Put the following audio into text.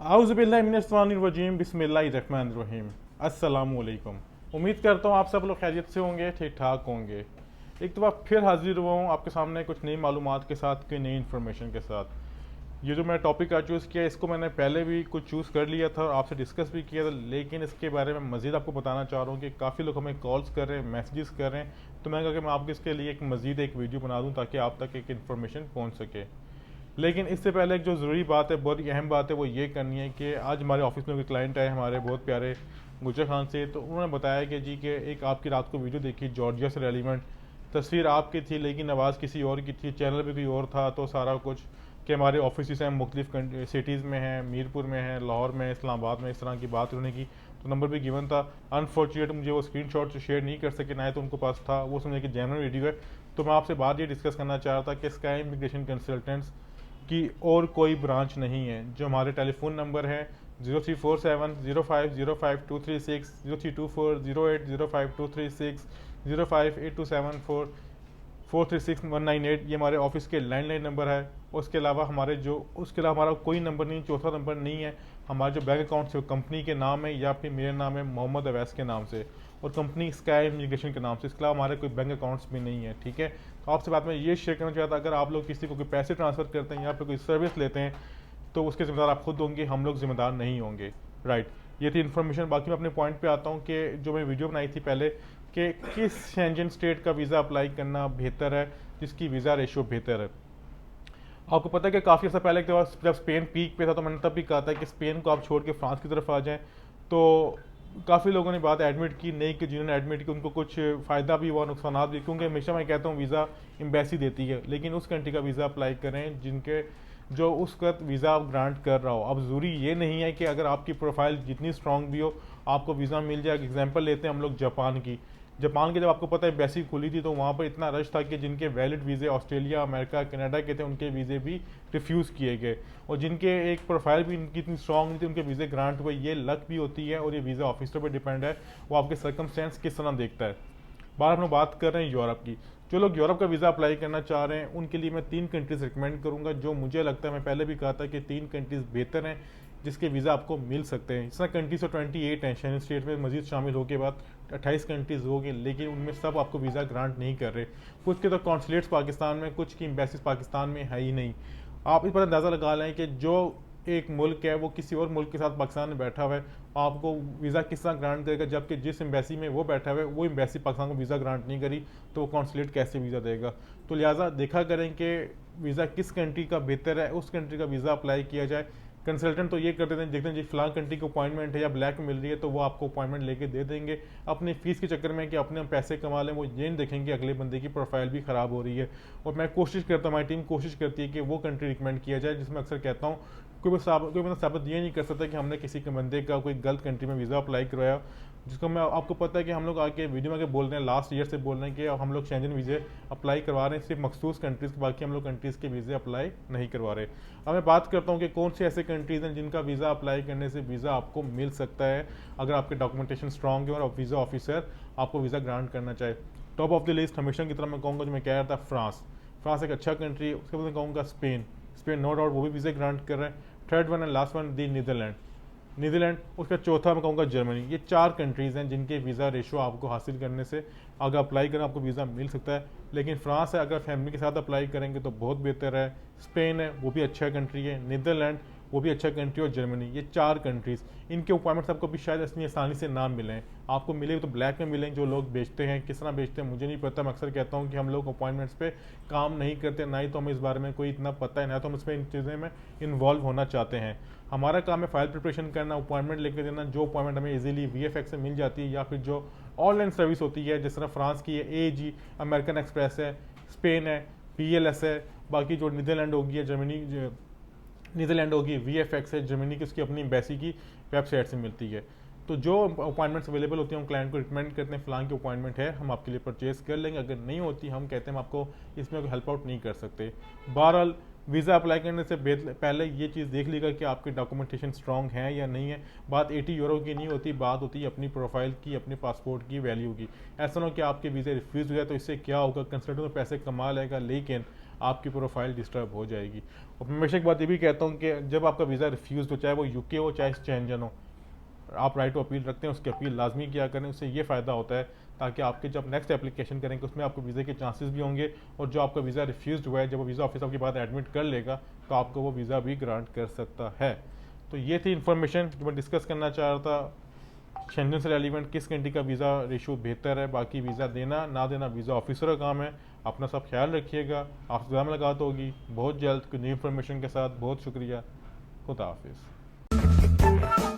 आउज़ुबिल्लाहिमिनश्शैतानिर्रजीम बिस्मिल्लाहिर्रहमानिर्रहीम। अस्सलामुअलैकुम। उम्मीद करता हूँ आप सब लोग खैरियत से होंगे, ठीक ठाक होंगे। एक दफ़ा फिर हाजिर हुआ हूँ आपके सामने कुछ नई मालूमात के साथ, कोई नई इन्फॉर्मेशन के साथ। ये जो मैं टॉपिक आज चूज़ किया, इसको मैंने पहले भी कुछ चूज़ कर लिया था और आपसे डिस्कस भी किया था, लेकिन इसके बारे में मज़ीद आपको बताना चाह रहा हूँ कि काफ़ी लोग हमें कॉल्स कर रहे हैं, मैसेजेस कर रहे हैं। तो मैं कहा कि मैं आपको इसके लिए एक मज़ीद एक वीडियो बना दूँ ताकि आप तक एक इन्फॉर्मेशन पहुँच सके। लेकिन इससे पहले एक जो ज़रूरी बात है, बहुत ही अहम बात है, वो ये करनी है कि आज हमारे ऑफिस में कोई क्लाइंट आए हमारे बहुत प्यारे गुजर खान से। तो उन्होंने बताया कि जी कि एक आपकी रात को वीडियो देखी जॉर्जिया से रेलिवेंट, तस्वीर आपकी थी लेकिन आवाज़ किसी और की थी, चैनल भी कोई और था। तो सारा कुछ कि हमारे ऑफिस हैं मुख्तलिफ सिटीज़ में हैं, मीरपुर में हैं, लाहौर में, इस्लामाबाद में, इस तरह की बात उन्होंने की। तो नंबर भी गिवन था। अनफॉर्चुनेट मुझे वो स्क्रीन शॉट शेयर नहीं कर सके, ना ही तो उनको पास था, वो समझे कि जेन्युइन वीडियो है। तो मैं आपसे बात ये डिस्कस करना चाह रहा था कि स्काई इमिग्रेशन कंसल्टेंट्स की और कोई ब्रांच नहीं है। जो हमारे टेलीफोन नंबर है 034705052236, 032408052236, 058274 436198, ये हमारे ऑफिस के लैंडलाइन नंबर है। उसके अलावा हमारा कोई नंबर नहीं, चौथा नंबर नहीं है। हमारा जो बैंक अकाउंट है वो कंपनी के नाम है या फिर मेरे नाम है मोहम्मद अवैस के नाम से, और कंपनी स्काई इमिग्रेशन के नाम से। इसके अलावा हमारे कोई बैंक अकाउंट्स भी नहीं है, ठीक है। तो आपसे बात मैं ये शेयर करना चाहता, अगर आप लोग किसी को कोई पैसे ट्रांसफ़र करते हैं या फिर कोई सर्विस लेते हैं तो उसके ज़िम्मेदार आप खुद होंगे, हम लोग ज़िम्मेदार नहीं होंगे, राइट। ये थी इन्फॉर्मेशन। बाकी मैं अपने पॉइंट पे आता हूँ कि जो मैं वीडियो बनाई थी पहले कि किस शेंजन स्टेट का वीज़ा अप्लाई करना बेहतर है, जिसकी वीज़ा रेशियो बेहतर है। आपको पता है कि काफ़ी अर्सा पहले के बाद जब स्पेन पीक पे था तो मैंने तब भी कहा था कि स्पेन को आप छोड़ के फ्रांस की तरफ आ जाएं। तो काफ़ी लोगों ने बात एडमिट की, नहीं कि जिन्होंने एडमिट की उनको कुछ फ़ायदा भी हुआ, नुकसान भी। क्योंकि हमेशा मैं कहता हूँ वीज़ा एम्बेसी देती है, लेकिन उस कंट्री का वीज़ा अप्लाई करें जिनके जो उस वक्त वीज़ा आप ग्रांट कर रहा हो। अब ज़रूरी ये नहीं है कि अगर आपकी प्रोफाइल जितनी स्ट्रांग भी हो आपको वीज़ा मिल जाए। एग्जांपल लेते हैं हम लोग जापान की। जापान के जब आपको पता है एम्बेसी खुली थी तो वहाँ पर इतना रश था कि जिनके वैलिड वीज़े ऑस्ट्रेलिया, अमेरिका, कनाडा के थे उनके वीज़े भी रिफ्यूज़ किए गए, और जिनके एक प्रोफाइल भी इनकी इतनी स्ट्रांग नहीं थी उनके वीज़े ग्रांट हुए। ये लक भी होती है और ये वीज़ा ऑफिसर पर डिपेंड है, वो आपके सर्कमस्टेंस किस तरह देखता है। बाहर हम लोग बात कर रहे हैं यूरोप की। जो लोग यूरोप का वीज़ा अप्लाई करना चाह रहे हैं उनके लिए मैं 3 कंट्रीज़ रिकमेंड करूंगा, जो मुझे लगता है, मैं पहले भी कहा था कि 3 कंट्रीज़ बेहतर हैं जिसके वीज़ा आपको मिल सकते हैं। इस तरह कंट्रीज तो 28 हैं, शेंजन स्टेट में मजीद शामिल होकर बाद 28 कंट्रीज़ होंगे, लेकिन उनमें सब आपको वीज़ा ग्रांट नहीं कर रहे। कुछ के तो कॉन्सुलेट्स पाकिस्तान में, कुछ की एम्बेसीज पाकिस्तान में है ही नहीं। आप इस पर अंदाज़ा लगा लें कि जो एक मुल्क है वो किसी और मुल्क के साथ पाकिस्तान में बैठा हुआ है, आपको वीज़ा किस तरह ग्रांट करेगा, जबकि जिस एम्बेसी में वो बैठा हुआ है वो एम्बेसी पाकिस्तान को वीज़ा ग्रांट नहीं करी, तो वो कॉन्सुलेट कैसे वीज़ा देगा। तो लिहाजा देखा करें कि वीज़ा किस कंट्री का बेहतर है, उस कंट्री का वीज़ा अप्लाई किया जाए। कंसल्टेंट तो ये कर देते हैं, देखते हैं जी फलां कंट्री की अपॉइंटमेंट है या ब्लैक मिल रही है तो वो आपको अपॉइंटमेंट लेके दे देंगे अपनी फीस के चक्कर में कि अपने पैसे कमा लें। वो ये नहीं देखेंगे अगले बंदे की प्रोफाइल भी ख़राब हो रही है। और मैं कोशिश करता हूँ, हमारी टीम कोशिश करती है कि वो कंट्री रिकमेंड किया जाए जिसमें अक्सर कहता हूँ कोई बंदा साबित ये नहीं कर सकता कि हमने किसी के बंदे का कोई गलत कंट्री में वीज़ा अप्लाई करवाया, जिसको मैं आपको पता है कि हम लोग आके वीडियो में आके बोल रहे हैं, लास्ट ईयर से बोल रहे हैं कि हम लोग शेंजन वीज़े अप्लाई करवा रहे हैं सिर्फ मखसूस कंट्रीज़ के, बाकी हम लोग कंट्रीज़ के वीज़े अप्लाई नहीं करवा रहे। अब मैं बात करता हूँ कि कौन से ऐसे कंट्रीज़ हैं जिनका वीज़ा अप्लाई करने से वीज़ा आपको मिल सकता है अगर आपके डॉक्यूमेंटेशन स्ट्रॉन्ग है और वीज़ा ऑफिसर आपको वीज़ा ग्रांट करना चाहे। टॉप ऑफ द लिस्ट हमेशा की तरह मैं कहूँगा, जो मैं कह रहा था, फ्रांस एक अच्छा कंट्री है। उसके बाद मैं कहूँगा स्पेन नो डाउट वो भी वीज़े ग्रांट कर रहे हैं। Third one and last one the Netherlands. उसका चौथा मैं कहूँगा जर्मनी। ये 4 कंट्रीज़ हैं जिनके वीज़ा रेशो आपको हासिल करने से अगर अप्लाई करें आपको वीज़ा मिल सकता है। लेकिन फ्रांस है, अगर फैमिली के साथ अप्लाई करेंगे तो बहुत बेहतर है। स्पेन है, वो भी अच्छा कंट्री है। नीदरलैंड वो भी अच्छा कंट्री, और जर्मनी। ये 4 कंट्रीज़, इनके अपॉइंटमेंट्स आपको भी शायद इतनी आसानी से ना मिलें। आपको मिले तो ब्लैक में मिलें। जो लोग बेचते हैं, किस तरह बेचते हैं मुझे नहीं पता। मैं अक्सर कहता हूँ कि हम लोग अपॉइंटमेंट्स पे काम नहीं करते, ना ही तो हमें इस बारे में कोई इतना पता है, ना तो हम इसमें इन चीज़ें में इन्वॉल्व होना चाहते हैं। हमारा काम है फाइल प्रिपरेशन करना, अपॉइंटमेंट लेकर देना। जो अपॉइंटमेंट हमें इजीली वीएफएक्स से मिल जाती है या फिर जो ऑनलाइन सर्विस होती है, जिस तरह फ्रांस की है एजी, अमेरिकन एक्सप्रेस है, स्पेन है, पीएलएस है, बाकी जो नीदरलैंड होगी है, नीदरलैंड होगी वीएफएक्स है, जर्मनी की उसकी अपनी एम्बेसी की वेबसाइट से मिलती है। तो जो अपॉइंटमेंट्स अवेलेबल होती हैं हम क्लाइंट को रिकमेंड करते हैं, फलां की अपॉइंटमेंट है, हम आपके लिए परचेज कर लेंगे। अगर नहीं होती हम कहते हैं हम आपको इसमें कोई हेल्प आउट नहीं कर सकते। बहरहाल वीज़ा अप्लाई करने से पहले ये चीज़ देख लीजिएगा कि आपकी डॉक्यूमेंटेशन स्ट्रॉन्ग है या नहीं है। बात 80 यूरो की नहीं होती, बात होती है अपनी प्रोफाइल की, अपने पासपोर्ट की वैल्यू की। ऐसा ना हो कि आपके वीज़े रिफ्यूज़ हो जाए तो इससे क्या होगा, कंसल्टेंट तो पैसे कमा लेगा लेकिन आपकी प्रोफाइल डिस्टर्ब हो जाएगी। और मैं हमेशा एक बात ये भी कहता हूँ कि जब आपका वीज़ा रिफ्यूज़ हो, चाहे वो यूके हो चाहे शेंजन हो, आप राइट टू अपील रखते हैं, उसकी अपील लाजमी किया करें। उससे ये फ़ायदा होता है ताकि आपके जब नेक्स्ट एप्लीकेशन करेंगे उसमें आपको वीज़े के चांसेस भी होंगे, और जो आपका वीज़ा रिफ्यूज़ हुआ है जब वो वीज़ा ऑफिस आपकी बात एडमिट कर लेगा तो आपको वो वीज़ा भी ग्रांट कर सकता है। तो ये थी इन्फॉर्मेशन जो मैं डिस्कस करना चाह रहा था। शेंजन से रेलिवेंट किस कंट्री का वीज़ा रेशो बेहतर है, बाकी वीज़ा देना ना देना वीज़ा ऑफिसर का काम है। अपना सब ख्याल रखिएगा। आपसे ज़्यादा मुलाकात होगी बहुत जल्द कुछ नई इन्फॉर्मेशन के साथ। बहुत शुक्रिया। खुदा हाफिज़।